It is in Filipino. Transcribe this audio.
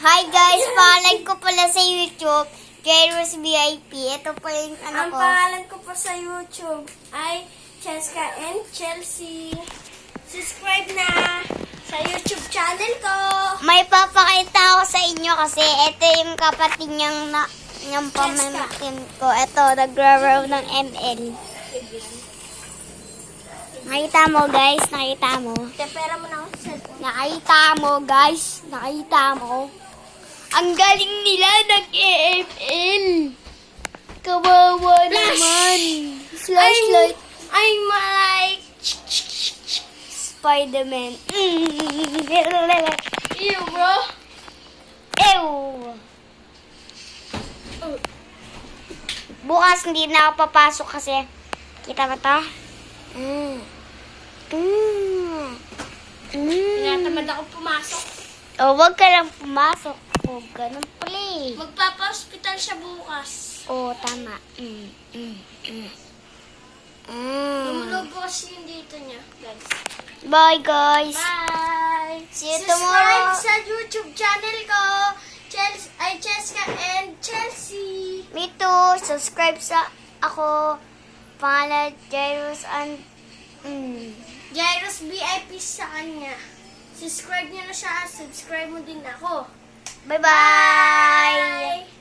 Hi guys, pangalan ko pala sa YouTube, Jairus VIP. Ito po yung Ang pangalan ko po sa YouTube ay Cheska and Chelsea. Subscribe na sa YouTube channel ko. May papakita ako sa inyo kasi ito yung kapatid niyang pamamakin ko. Ito, nagra-row ng ML. Nakita mo guys, nakita mo. Tepera mo na ako sa cellphone. Nakita mo guys, nakita mo. Ang galing nila nag-EML. Kawawa naman. Flashlight. I'm like Spider-Man. you, bro. Ew. Bukas hindi na ako papasok kasi. Kita ba to? Tinatamad ako pumasok. Oh, wag ka lang pumasok. Huwag ka nang play. Magpapa-hospital siya bukas. Oh, tama. Lumulog kasi yung dito niya, guys. Bye, guys. Bye! See you Subscribe tomorrow. sa YouTube channel ko, Cheska and Chelsea. Me too. Subscribe sa ako. Pangalan, Jairus and... Jairus VIP sa kanya. Subscribe niyo na siya. Subscribe mo din ako. Bye-bye.